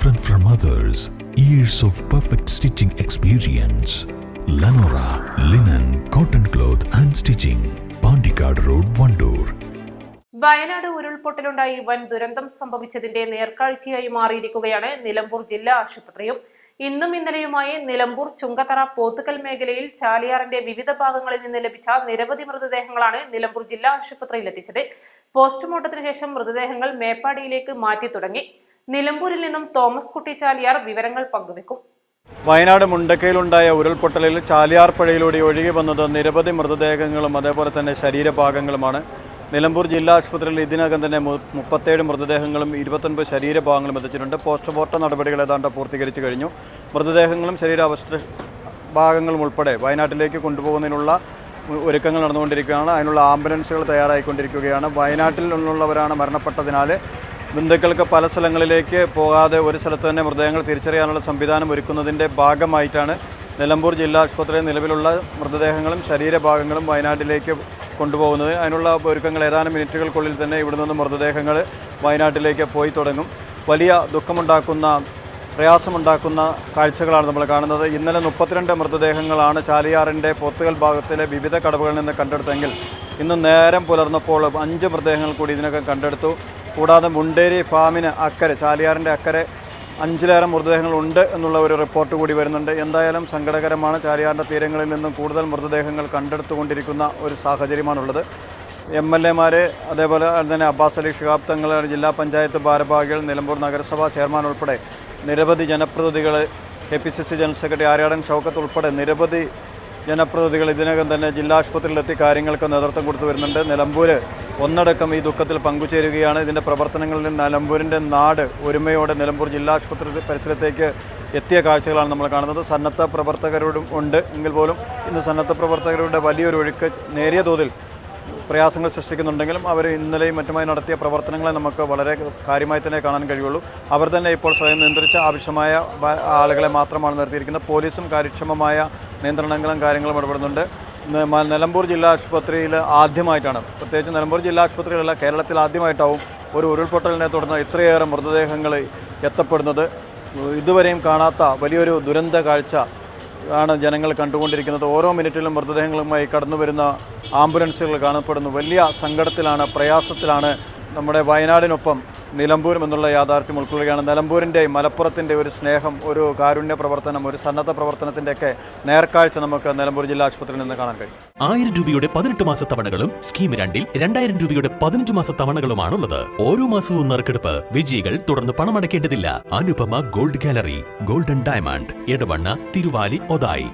different from others. Years of perfect stitching experience. Lenora Linen, Cotton Cloth and Stitching. Pandikad Road, Vandoor. Wayanad ഉരുൾപൊട്ടലുണ്ടായി വൻ ദുരന്തം സംഭവിച്ചതിന്റെ നേർക്കാഴ്ചയായി മാറിയിരിക്കുകയാണ് നിലമ്പൂർ ജില്ലാ ആശുപത്രിയും. ഇന്നും ഇന്നലെയുമായി നിലമ്പൂർ ചുങ്കത്തറ പോത്തുകൽ മേഖലയിൽ ചാലിയാറിന്റെ വിവിധ ഭാഗങ്ങളിൽ നിന്ന് ലഭിച്ച നിരവധി മൃതദേഹങ്ങളാണ് നിലമ്പൂർ ജില്ലാ ആശുപത്രിയിൽ എത്തിച്ചത്. പോസ്റ്റ്മോർട്ടത്തിന് ശേഷം മൃതദേഹങ്ങൾ മേപ്പാടിയിലേക്ക് മാറ്റി തുടങ്ങി. നിലമ്പൂരിൽ നിന്നും തോമസ് കുട്ടി ചാലിയാർ വിവരങ്ങൾ പങ്കുവെക്കും. വയനാട് മുണ്ടക്കയിലുണ്ടായ ഉരുൾപൊട്ടലിൽ ചാലിയാർ പുഴയിലൂടെ ഒഴുകി വന്നത് നിരവധി മൃതദേഹങ്ങളും അതേപോലെ തന്നെ ശരീരഭാഗങ്ങളുമാണ്. നിലമ്പൂർ ജില്ലാ ആശുപത്രിയിൽ ഇതിനകം തന്നെ 37 മൃതദേഹങ്ങളും 29 ശരീരഭാഗങ്ങളും എത്തിച്ചിട്ടുണ്ട്. പോസ്റ്റ്മോർട്ടം നടപടികൾ ഏതാണ്ട് പൂർത്തീകരിച്ചു കഴിഞ്ഞു. മൃതദേഹങ്ങളും ശരീരാവശിഷ്ട ഭാഗങ്ങളും ഉൾപ്പെടെ വയനാട്ടിലേക്ക് കൊണ്ടുപോകുന്നതിനുള്ള ഒരുക്കങ്ങൾ നടന്നുകൊണ്ടിരിക്കുകയാണ്. അതിനുള്ള ആംബുലൻസുകൾ തയ്യാറായിക്കൊണ്ടിരിക്കുകയാണ്. വയനാട്ടിൽ നിന്നുള്ളവരാണ് മരണപ്പെട്ടതിനാൽ ബന്ധുക്കൾക്ക് പല സ്ഥലങ്ങളിലേക്ക് പോകാതെ ഒരു സ്ഥലത്ത് തന്നെ മൃതദേഹങ്ങൾ തിരിച്ചറിയാനുള്ള സംവിധാനം ഒരുക്കുന്നതിൻ്റെ ഭാഗമായിട്ടാണ് നിലമ്പൂർ ജില്ലാ ആശുപത്രിയിൽ നിലവിലുള്ള മൃതദേഹങ്ങളും ശരീരഭാഗങ്ങളും വയനാട്ടിലേക്ക് കൊണ്ടുപോകുന്നത്. അതിനുള്ള ഒരുക്കങ്ങൾ ഏതാനും മിനിറ്റുകൾക്കുള്ളിൽ തന്നെ ഇവിടെ നിന്ന് മൃതദേഹങ്ങൾ വയനാട്ടിലേക്ക് പോയി തുടങ്ങും. വലിയ ദുഃഖമുണ്ടാക്കുന്ന പ്രയാസമുണ്ടാക്കുന്ന കാഴ്ചകളാണ് നമ്മൾ കാണുന്നത്. ഇന്നലെ 32 മൃതദേഹങ്ങളാണ് ചാലിയാറിൻ്റെ പോത്തുകൽ ഭാഗത്തിലെ വിവിധ കടവുകളിൽ നിന്ന് കണ്ടെടുത്തെങ്കിൽ ഇന്ന് നേരം പുലർന്നപ്പോൾ 5 മൃതദേഹങ്ങൾ കൂടി ഇതിനകം കണ്ടെടുത്തു. കൂടാതെ മുണ്ടേരി ഫാമിന് അക്കരെ ചാലിയാറിൻ്റെ അക്കരെ 5-ലേറെ മൃതദേഹങ്ങളുണ്ട് എന്നുള്ള ഒരു റിപ്പോർട്ട് കൂടി വരുന്നുണ്ട്. എന്തായാലും സങ്കടകരമാണ്. ചാലിയാറിൻ്റെ തീരങ്ങളിൽ നിന്നും കൂടുതൽ മൃതദേഹങ്ങൾ കണ്ടെടുത്തുകൊണ്ടിരിക്കുന്ന ഒരു സാഹചര്യമാണുള്ളത്. MLA-മാർ അതേപോലെ തന്നെ അബ്ബാസ് അലി ശിഹാബ് തങ്ങൾ, ജില്ലാ പഞ്ചായത്ത് ഭാരവാഹികൾ, നിലമ്പൂർ നഗരസഭാ ചെയർമാൻ ഉൾപ്പെടെ നിരവധി ജനപ്രതിനിധികൾ, KPCC general secretary Aryadan Shoukath ഉൾപ്പെടെ നിരവധി ജനപ്രതിനിധികൾ ഇതിനകം തന്നെ ജില്ലാ ആശുപത്രിയിലെത്തി കാര്യങ്ങൾക്ക് നേതൃത്വം കൊടുത്തു വരുന്നുണ്ട്. നിലമ്പൂർ ഒന്നടക്കം ഈ ദുഃഖത്തിൽ പങ്കുചേരുകയാണ്. ഇതിൻ്റെ പ്രവർത്തനങ്ങളിൽ നിലമ്പൂരിൻ്റെ നാട് ഒരുമയോടെ നിലമ്പൂർ ജില്ലാ ആശുപത്രി പരിസരത്തേക്ക് എത്തിയ കാഴ്ചകളാണ് നമ്മൾ കാണുന്നത്. സന്നദ്ധ പ്രവർത്തകരോടും ഉണ്ട് എങ്കിൽ പോലും ഇന്ന് സന്നദ്ധ പ്രവർത്തകരുടെ വലിയൊരു ഒഴുക്ക് നേരിയ തോതിൽ പ്രയാസങ്ങൾ സൃഷ്ടിക്കുന്നുണ്ടെങ്കിലും അവർ ഇന്നലെയും മറ്റുമായി നടത്തിയ പ്രവർത്തനങ്ങളെ നമുക്ക് വളരെ കാര്യമായി തന്നെ കാണാൻ കഴിയുള്ളൂ. അവർ തന്നെ ഇപ്പോൾ സ്വയം നിയന്ത്രിച്ച ആവശ്യമായ ആളുകളെ മാത്രമാണ് നിർത്തിയിരിക്കുന്നത്. പോലീസും കാര്യക്ഷമമായ നിയന്ത്രണങ്ങളും കാര്യങ്ങളും ഇടപെടുന്നുണ്ട്. നിലമ്പൂർ ജില്ലാ ആശുപത്രിയിൽ ആദ്യമായിട്ടാണ്, പ്രത്യേകിച്ച് നിലമ്പൂർ ജില്ലാ ആശുപത്രിയിലല്ല കേരളത്തിൽ ആദ്യമായിട്ടാവും ഒരു ഉരുൾപൊട്ടലിനെ തുടർന്ന് ഇത്രയേറെ മൃതദേഹങ്ങൾ എത്തപ്പെടുന്നത്. ഇതുവരെയും കാണാത്ത വലിയൊരു ദുരന്ത കാഴ്ച ആണ് ജനങ്ങൾ കണ്ടുകൊണ്ടിരിക്കുന്നത്. ഓരോ മിനിറ്റിലും മൃതദേഹങ്ങളുമായി കടന്നു വരുന്ന ആംബുലൻസുകൾ കാണപ്പെടുന്നു. വലിയ സങ്കടത്തിലാണ്, പ്രയാസത്തിലാണ് നമ്മുടെ വയനാടിനൊപ്പം നിലമ്പൂരും എന്നുള്ള യാഥാർത്ഥ്യം ഉൾക്കൊള്ളുകയാണ്. നിലമ്പൂരിൻ്റെ മലപ്പുറത്തിൻ്റെ ഒരു സ്നേഹം, ഒരു കാരുണ്യ പ്രവർത്തനം, ഒരു സന്നദ്ധ പ്രവർത്തനത്തിൻ്റെയൊക്കെ നേർക്കാഴ്ച നമുക്ക് നിലമ്പൂർ ജില്ലാ ആശുപത്രിയിൽ നിന്ന് കാണാൻ കഴിയും. 1000 രൂപയുടെ 18 മാസ തവണകളും സ്കീം 2-ൽ 2000 രൂപയുടെ 15 മാസ തവണകളുമാണുള്ളത്. ഓരോ മാസവും നറുക്കെടുപ്പ്. വിജയികൾ തുടർന്ന് പണമടയ്ക്കേണ്ടതില്ല. Anupama gold gallery, golden diamond, Edavanna, Thiruvali, Othayi.